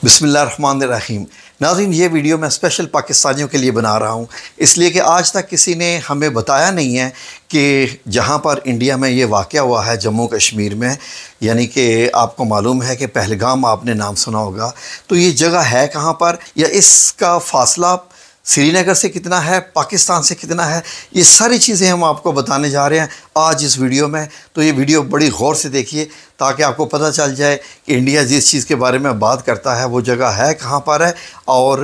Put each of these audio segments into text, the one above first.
बिस्मिल्लाहिर्रहमानिर्रहीम। नाज़रीन, ये वीडियो मैं स्पेशल पाकिस्तानियों के लिए बना रहा हूँ, इसलिए कि आज तक किसी ने हमें बताया नहीं है कि जहाँ पर इंडिया में ये वाक़या हुआ है जम्मू कश्मीर में, यानी कि आपको मालूम है कि पहलगाम आपने नाम सुना होगा, तो ये जगह है कहाँ पर, या इसका फ़ासला श्रीनगर से कितना है, पाकिस्तान से कितना है, ये सारी चीज़ें हम आपको बताने जा रहे हैं आज इस वीडियो में। तो ये वीडियो बड़ी गौर से देखिए ताकि आपको पता चल जाए कि इंडिया जिस चीज़ के बारे में बात करता है वो जगह है कहाँ पर है और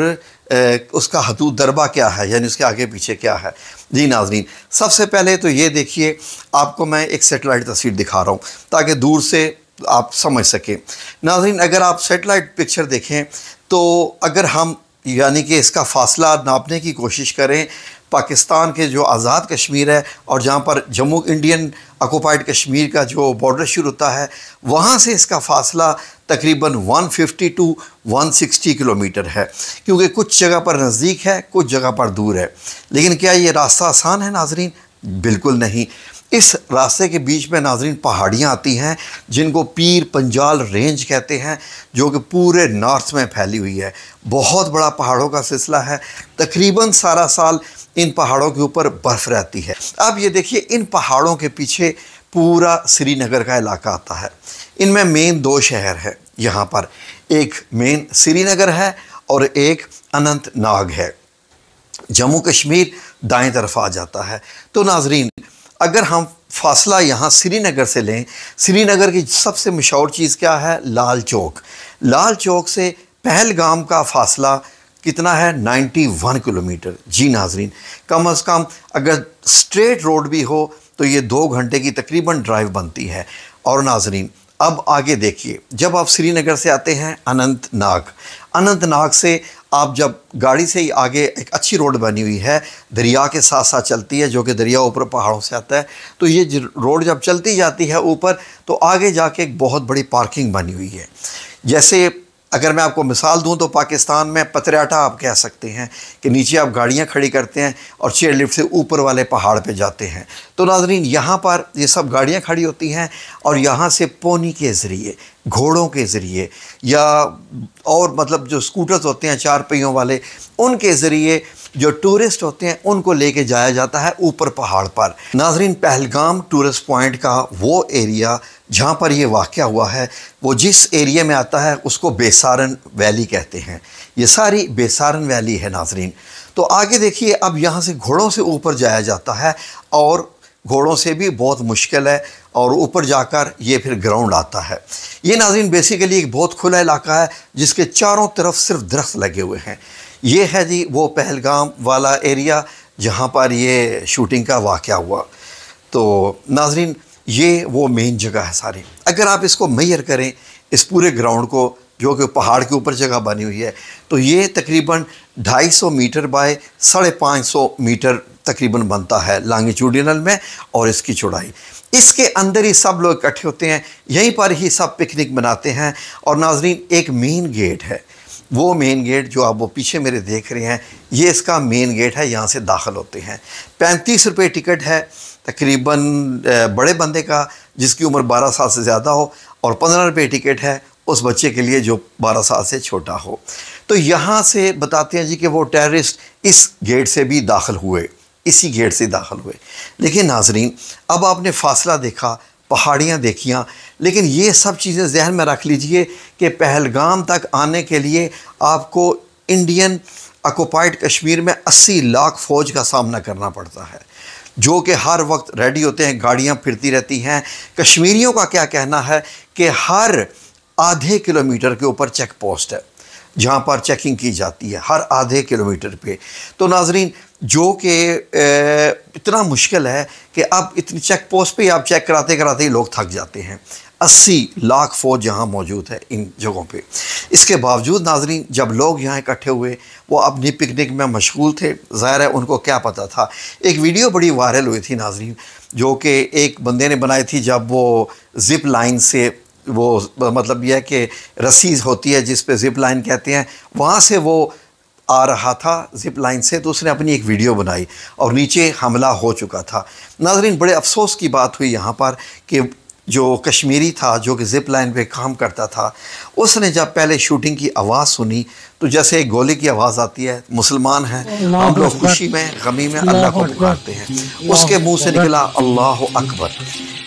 उसका हदूद दरबा क्या है, यानी उसके आगे पीछे क्या है। जी नाज़रीन, सबसे पहले तो ये देखिए, आपको मैं एक सेटेलाइट तस्वीर दिखा रहा हूँ ताकि दूर से आप समझ सकें। नाज़रीन, अगर आप सेटेलाइट पिक्चर देखें तो अगर हम यानी कि इसका फ़ासला नापने की कोशिश करें पाकिस्तान के जो आज़ाद कश्मीर है और जहाँ पर जम्मू इंडियन ऑक्युपाइड कश्मीर का जो बॉर्डर शुरू होता है, वहाँ से इसका फ़ासला तकरीबन 150 टू 160 किलोमीटर है, क्योंकि कुछ जगह पर नज़दीक है, कुछ जगह पर दूर है। लेकिन क्या ये रास्ता आसान है नाज़रीन? बिल्कुल नहीं। इस रास्ते के बीच में नाज़रीन पहाड़ियाँ आती हैं जिनको पीर पंजाल रेंज कहते हैं, जो कि पूरे नॉर्थ में फैली हुई है। बहुत बड़ा पहाड़ों का सिलसिला है, तकरीबन सारा साल इन पहाड़ों के ऊपर बर्फ़ रहती है। अब ये देखिए, इन पहाड़ों के पीछे पूरा श्रीनगर का इलाका आता है। इनमें मेन दो शहर है यहाँ पर, एक मेन श्रीनगर है और एक अनंतनाग है। जम्मू कश्मीर दाएं तरफ आ जाता है। तो नाज़रीन, अगर हम फ़ासला यहाँ श्रीनगर से लें, श्रीनगर की सबसे मशहूर चीज़ क्या है? लाल चौक। लाल चौक से पहलगाम का फ़ासला कितना है? 91 किलोमीटर। जी नाज़रीन, कम से कम अगर स्ट्रेट रोड भी हो तो ये 2 घंटे की तकरीबन ड्राइव बनती है। और नाज़रीन, अब आगे देखिए, जब आप श्रीनगर से आते हैं अनंतनाग, अनंतनाग से आप जब गाड़ी से ही आगे एक अच्छी रोड बनी हुई है, दरिया के साथ साथ चलती है, जो कि दरिया ऊपर पहाड़ों से आता है, तो ये रोड जब चलती जाती है ऊपर, तो आगे जाके एक बहुत बड़ी पार्किंग बनी हुई है। जैसे अगर मैं आपको मिसाल दूं तो पाकिस्तान में पतराटा आप कह सकते हैं कि नीचे आप गाड़ियां खड़ी करते हैं और चेयर लिफ्ट से ऊपर वाले पहाड़ पे जाते हैं। तो नाज़रीन, यहाँ पर ये सब गाड़ियां खड़ी होती हैं और यहाँ से पोनी के ज़रिए, घोड़ों के ज़रिए या और मतलब जो स्कूटर्स होते हैं 4 पहियों वाले, उनके ज़रिए जो टूरिस्ट होते हैं उनको लेके जाया जाता है ऊपर पहाड़ पर। नाज़रीन, पहलगाम टूरिस्ट पॉइंट का वो एरिया जहाँ पर ये वाक़या हुआ है, वो जिस एरिया में आता है उसको बेसारन वैली कहते हैं। ये सारी बेसारन वैली है नाज़रीन। तो आगे देखिए, अब यहाँ से घोड़ों से ऊपर जाया जाता है और घोड़ों से भी बहुत मुश्किल है और ऊपर जाकर ये फिर ग्राउंड आता है। ये नाज़रीन बेसिकली एक बहुत खुला इलाका है जिसके चारों तरफ सिर्फ दरख्त लगे हुए हैं। ये है जी वो पहलगाम वाला एरिया जहाँ पर ये शूटिंग का वाक़या हुआ। तो नाज़रीन, ये वो मेन जगह है सारी। अगर आप इसको मेजर करें इस पूरे ग्राउंड को, जो कि पहाड़ के ऊपर जगह बनी हुई है, तो ये तकरीबन 250 मीटर बाय 550 मीटर तकरीबन बनता है लॉन्गिट्यूडिनल में, और इसकी चौड़ाई। इसके अंदर ही सब लोग इकट्ठे होते हैं, यहीं पर ही सब पिकनिक मनाते हैं। और नाज़रीन, एक मेन गेट है, वो मेन गेट जो आप वो पीछे मेरे देख रहे हैं, ये इसका मेन गेट है, यहाँ से दाखिल होते हैं। 35 रुपये टिकट है तकरीबन बड़े बंदे का जिसकी उम्र 12 साल से ज़्यादा हो, और 15 रुपये टिकट है उस बच्चे के लिए जो 12 साल से छोटा हो। तो यहाँ से बताते हैं जी कि वो टेररिस्ट इस गेट से भी दाखिल हुए, इसी गेट से दाखिल हुए। लेकिन नाज़रीन, अब आपने फ़ासला देखा, पहाड़ियाँ देखियाँ, लेकिन ये सब चीज़ें जहन में रख लीजिए कि पहलगाम तक आने के लिए आपको इंडियन ऑक्युपाइड कश्मीर में 80 लाख फ़ौज का सामना करना पड़ता है, जो कि हर वक्त रेडी होते हैं, गाड़ियाँ फिरती रहती हैं। कश्मीरियों का क्या कहना है कि हर आधे किलोमीटर के ऊपर चेक पोस्ट है जहाँ पर चेकिंग की जाती है, हर आधे किलोमीटर पे। तो नाज़रीन, जो कि इतना मुश्किल है कि अब इतनी चेक पोस्ट पे आप चेक कराते कराते ही लोग थक जाते हैं। 80 लाख फ़ौज यहाँ मौजूद है इन जगहों पे। इसके बावजूद नाज़रीन, जब लोग यहाँ इकट्ठे हुए, वो अपनी पिकनिक में मशगूल थे, ज़ाहिर है उनको क्या पता था। एक वीडियो बड़ी वायरल हुई थी नाज़रीन, जो कि एक बंदे ने बनाई थी, जब वो ज़िप लाइन से, वो मतलब यह है कि रस्सी होती है जिस पे ज़िप लाइन कहते हैं, वहाँ से वो आ रहा था ज़िप लाइन से, तो उसने अपनी एक वीडियो बनाई और नीचे हमला हो चुका था। नाज़रीन, बड़े अफसोस की बात हुई यहाँ पर कि जो कश्मीरी था जो कि ज़िप लाइन पे काम करता था, उसने जब पहले शूटिंग की आवाज़ सुनी तो जैसे एक गोली की आवाज़ आती है, मुसलमान हैं हम लोग, खुशी में गमी में अल्लाह को पुकारते हैं, उसके मुंह से निकला अल्लाह अकबर।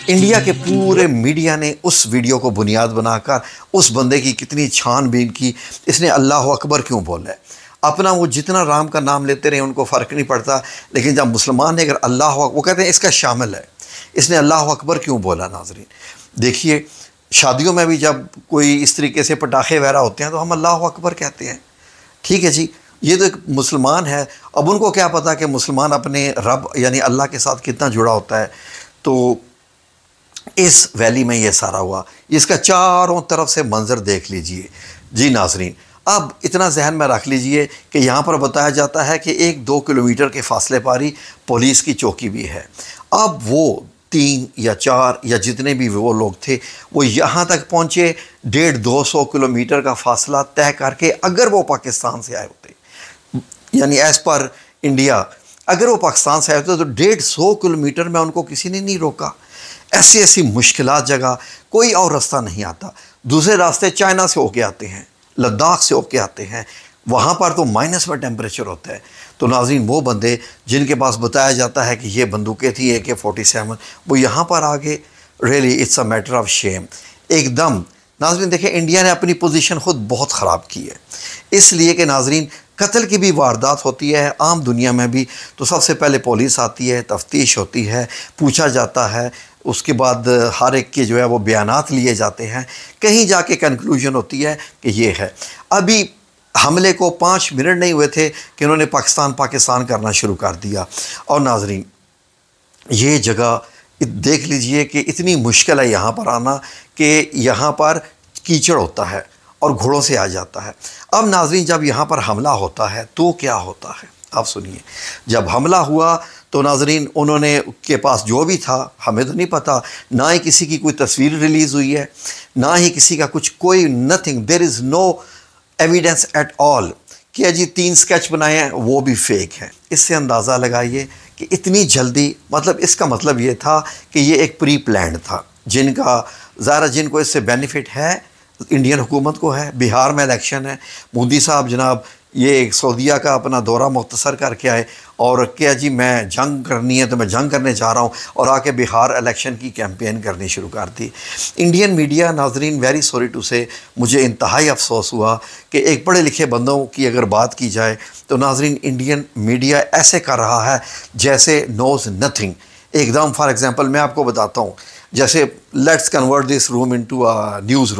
इंडिया के पूरे मीडिया ने उस वीडियो को बुनियाद बनाकर उस बंदे की कितनी छानबीन की, इसने अल्लाह अकबर क्यों बोला है। अपना वो जितना राम का नाम लेते रहे उनको फ़र्क नहीं पड़ता, लेकिन जब मुसलमान ने अगर अल्लाह, वो कहते हैं इसका शामिल है, इसने अल्लाह अकबर क्यों बोला। नाज़रीन देखिए, शादियों में भी जब कोई इस तरीके से पटाखे वगैरह होते हैं तो हम अल्लाह अकबर कहते हैं, ठीक है जी। ये तो एक मुसलमान है, अब उनको क्या पता कि मुसलमान अपने रब यानी अल्लाह के साथ कितना जुड़ा होता है। तो इस वैली में ये सारा हुआ, इसका चारों तरफ से मंजर देख लीजिए जी नाज़रीन। अब इतना जहन में रख लीजिए कि यहाँ पर बताया जाता है कि 1-2 किलोमीटर के फासले पर ही पुलिस की चौकी भी है। अब वो 3 या 4 या जितने भी वो लोग थे वो यहाँ तक पहुँचे 150-200 किलोमीटर का फासला तय करके, अगर वो पाकिस्तान से आए होते, यानी एज़ पर इंडिया, अगर वो पाकिस्तान से आए होते तो 150 किलोमीटर में उनको किसी ने नहीं रोका। ऐसी ऐसी मुश्किलात जगह कोई और रास्ता नहीं आता। दूसरे रास्ते चाइना से होके आते हैं, लद्दाख से होके आते हैं, वहाँ पर तो माइनस में टेम्परेचर होता है। तो नाज़रीन वो बंदे जिनके पास बताया जाता है कि ये बंदूकें थी AK-47, वो यहाँ पर आ गए। Really it's a matter of shame एकदम। नाज़रीन देखिए, इंडिया ने अपनी पोजीशन ख़ुद बहुत ख़राब की है, इसलिए कि नाज़रीन कत्ल की भी वारदात होती है आम दुनिया में भी, तो सबसे पहले पुलिस आती है, तफ्तीश होती है, पूछा जाता है, उसके बाद हर एक के जो है वो बयानात लिए जाते हैं, कहीं जाके कंक्लूजन होती है कि ये है। अभी हमले को 5 मिनट नहीं हुए थे कि उन्होंने पाकिस्तान करना शुरू कर दिया। और नाज़रीन ये जगह देख लीजिए कि इतनी मुश्किल है यहाँ पर आना कि यहाँ पर कीचड़ होता है और घोड़ों से आ जाता है। अब नाज़रीन जब यहाँ पर हमला होता है तो क्या होता है आप सुनिए। जब हमला हुआ तो नाज़रीन उन्होंने के पास जो भी था, हमें तो नहीं पता, ना ही किसी की कोई तस्वीर रिलीज़ हुई है, ना ही किसी का कुछ, कोई nothing, there is no evidence at all. क्या जी 3 स्केच बनाए हैं वो भी फेक हैं। इससे अंदाज़ा लगाइए कि इतनी जल्दी, मतलब इसका मतलब ये था कि ये एक प्री प्लान्ड था, जिनका ज़ारा जिनको इससे बेनिफिट है इंडियन हुकूमत को है। बिहार में इलेक्शन है, मोदी साहब जनाब ये सऊदीया का अपना दौरा मुख्तसर करके आए और क्या जी मैं जंग करनी है तो मैं जंग करने जा रहा हूँ, और आके बिहार इलेक्शन की कैंपेन करनी शुरू कर दी। इंडियन मीडिया नाज़रीन वेरी सॉरी टू से, मुझे इंतहाई अफसोस हुआ कि एक पढ़े लिखे बंदों की अगर बात की जाए तो नाज़रीन इंडियन मीडिया ऐसे कर रहा है जैसे नोज़ नथिंग एकदम। फॉर एग्ज़ाम्पल मैं आपको बताता हूँ, जैसे let's convert this room into a news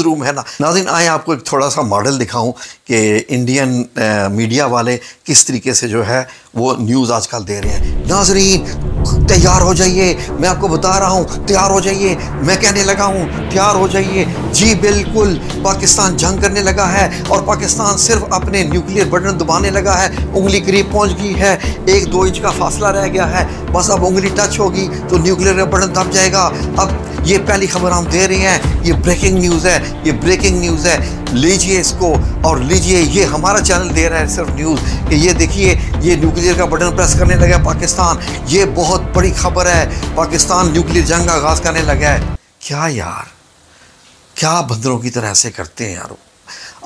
room है ना नाज़रीन। आए आपको एक थोड़ा सा मॉडल दिखाऊं कि इंडियन मीडिया वाले किस तरीके से जो है वो न्यूज़ आजकल दे रहे हैं। नाज़रीन तैयार हो जाइए, मैं आपको बता रहा हूँ तैयार हो जाइए, मैं कहने लगा हूँ तैयार हो जाइए। जी बिल्कुल, पाकिस्तान जंग करने लगा है और पाकिस्तान सिर्फ अपने न्यूक्लियर बटन दबाने लगा है, उंगली करीब पहुँच गई है, 1-2 इंच का फासला रह गया है, बस अब उंगली टच होगी तो न्यूक्लियर का बटन दब जाएगा। अब ये पहली खबर हम दे रहे हैं, ये ब्रेकिंग न्यूज़ है, ये ब्रेकिंग न्यूज़ है, लीजिए इसको और लीजिए, ये हमारा चैनल दे रहा है सिर्फ न्यूज़ कि ये देखिए ये न्यूक्लियर का बटन प्रेस करने लगा पाकिस्तान, ये बहुत बड़ी खबर है, पाकिस्तान न्यूक्लियर जंग का आगाज़ करने लगा है। क्या यार, क्या बंदरों की तरह ऐसे करते हैं यार।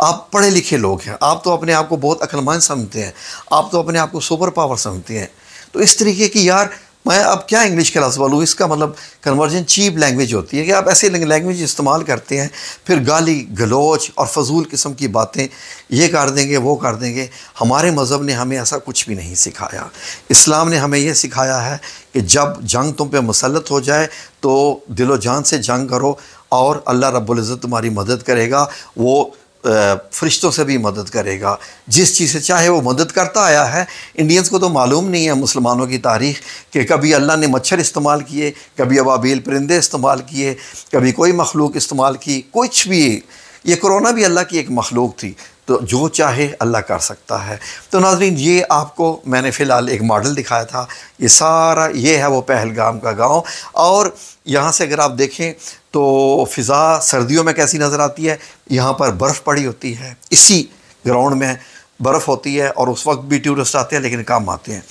आप पढ़े लिखे लोग हैं, आप तो अपने आप को बहुत अक्लमंद समझते हैं, आप तो अपने आप को सुपर पावर समझते हैं, तो इस तरीके की यार मैं अब क्या इंग्लिश का लफ्ज़ बोलूँ, इसका मतलब कन्वर्जन चीप लैंग्वेज होती है कि आप ऐसे लैंग्वेज इस्तेमाल करते हैं, फिर गाली गलोच और फजूल किस्म की बातें ये कर देंगे वो कर देंगे। हमारे मज़हब ने हमें ऐसा कुछ भी नहीं सिखाया। इस्लाम ने हमें ये सिखाया है कि जब जंग तुम पे मुसल्लत हो जाए तो दिलो जान से जंग करो और अल्लाह रब्बुल इज़्ज़त तुम्हारी मदद करेगा, वो फरिश्तों से भी मदद करेगा, जिस चीज़ से चाहे वो मदद करता आया है। इंडियंस को तो मालूम नहीं है मुसलमानों की तारीख़ कि कभी अल्लाह ने मच्छर इस्तेमाल किए, कभी अबाबील परिंदे इस्तेमाल किए, कभी कोई मखलूक इस्तेमाल की, कुछ भी। ये कोरोना भी अल्लाह की एक मखलूक थी, तो जो चाहे अल्लाह कर सकता है। तो नाज़रीन ये आपको मैंने फ़िलहाल एक मॉडल दिखाया था, ये सारा ये है वो पहलगाम का गाँव। और यहाँ से अगर आप देखें तो फ़िज़ा सर्दियों में कैसी नज़र आती है, यहाँ पर बर्फ़ पड़ी होती है, इसी ग्राउंड में बर्फ़ होती है और उस वक्त भी टूरिस्ट आते हैं लेकिन कम आते हैं।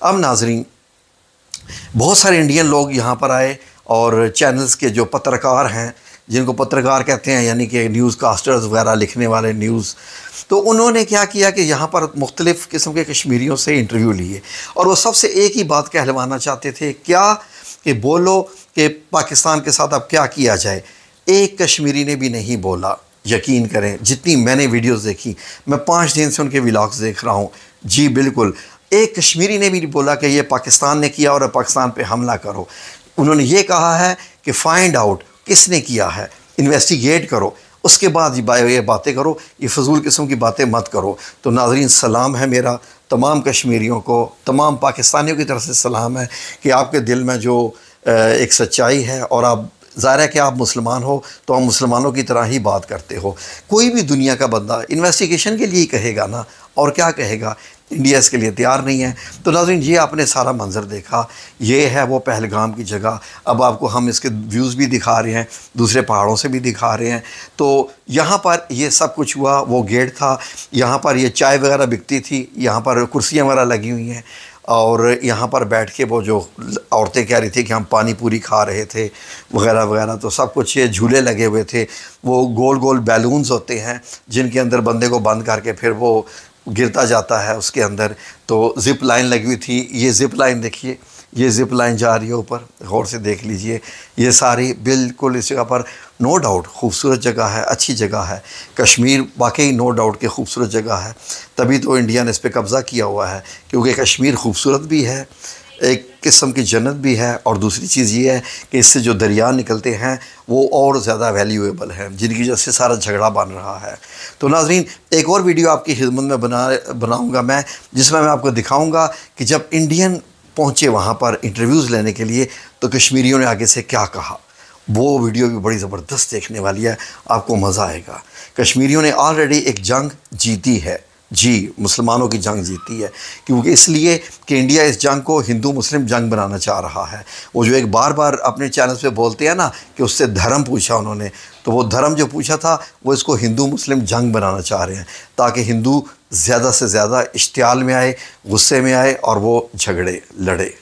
अब नाज़रीन बहुत सारे इंडियन लोग यहाँ पर आए और चैनल्स के जो पत्रकार हैं, जिनको पत्रकार कहते हैं, यानी कि न्यूज़ कास्टर्स वगैरह लिखने वाले न्यूज़, तो उन्होंने क्या किया कि यहाँ पर मुख्तलिफ़ किस्म के कश्मीरियों से इंटरव्यू लिए और वो सबसे एक ही बात कहलवाना चाहते थे, क्या कि बोलो कि पाकिस्तान के साथ अब क्या किया जाए। एक कश्मीरी ने भी नहीं बोला, यकीन करें, जितनी मैंने वीडियोस देखी, मैं 5 दिन से उनके व्लॉग्स देख रहा हूँ, जी बिल्कुल, एक कश्मीरी ने भी नहीं बोला कि ये पाकिस्तान ने किया और पाकिस्तान पे हमला करो। उन्होंने ये कहा है कि फाइंड आउट किसने किया है, इन्वेस्टिगेट करो, उसके बाद ये बातें करो, ये फजूल किस्म की बातें मत करो। तो नाज़रीन, सलाम है मेरा तमाम कश्मीरियों को, तमाम पाकिस्तानियों की तरफ से सलाम है कि आपके दिल में जो एक सच्चाई है, और आप ज़ाहिर है कि आप मुसलमान हो तो आप मुसलमानों की तरह ही बात करते हो। कोई भी दुनिया का बंदा इन्वेस्टिगेशन के लिए ही कहेगा ना, और क्या कहेगा, इंडिया इसके लिए तैयार नहीं है। तो नाज़रीन, ये आपने सारा मंज़र देखा, ये है वो पहलगाम की जगह। अब आपको हम इसके व्यूज़ भी दिखा रहे हैं, दूसरे पहाड़ों से भी दिखा रहे हैं। तो यहाँ पर ये सब कुछ हुआ, वो गेट था, यहाँ पर ये चाय वगैरह बिकती थी, यहाँ पर कुर्सियाँ वगैरह लगी हुई हैं, और यहाँ पर बैठ के वो जो औरतें कह रही थी कि हम पानी पूरी खा रहे थे वगैरह वगैरह, तो सब कुछ ये झूले लगे हुए थे, वो गोल गोल बैलून्स होते हैं जिनके अंदर बंदे को बंद करके फिर वो गिरता जाता है उसके अंदर। तो ज़िप लाइन लगी हुई थी, ये ज़िप लाइन देखिए, ये ज़िप लाइन जा रही है ऊपर, गौर से देख लीजिए। ये सारी बिल्कुल इस जगह पर नो डाउट खूबसूरत जगह है, अच्छी जगह है। कश्मीर वाकई नो डाउट के खूबसूरत जगह है, तभी तो इंडिया ने इस पर कब्ज़ा किया हुआ है, क्योंकि कश्मीर खूबसूरत भी है, एक किस्म की जन्नत भी है, और दूसरी चीज़ ये है कि इससे जो दरिया निकलते हैं वो और ज़्यादा वैल्यूएबल हैं, जिनकी वजह से सारा झगड़ा बन रहा है। तो नाज़रीन, एक और वीडियो आपकी खिदमत में बनाऊँगा मैं, जिसमें मैं आपको दिखाऊँगा कि जब इंडियन पहुँचे वहाँ पर इंटरव्यूज़ लेने के लिए तो कश्मीरियों ने आगे से क्या कहा। वो वीडियो भी बड़ी ज़बरदस्त देखने वाली है, आपको मज़ा आएगा। कश्मीरियों ने ऑलरेडी एक जंग जीती है, जी, मुसलमानों की जंग जीती है, क्योंकि इसलिए कि इंडिया इस जंग को हिंदू मुस्लिम जंग बनाना चाह रहा है। वो जो एक बार बार अपने चैनल पे बोलते हैं ना कि उससे धर्म पूछा उन्होंने, तो वो धर्म जो पूछा था वो इसको हिंदू मुस्लिम जंग बनाना चाह रहे हैं, ताकि हिंदू ज़्यादा से ज़्यादा इश्तियाल में आए, गुस्से में आए और वो झगड़े लड़े।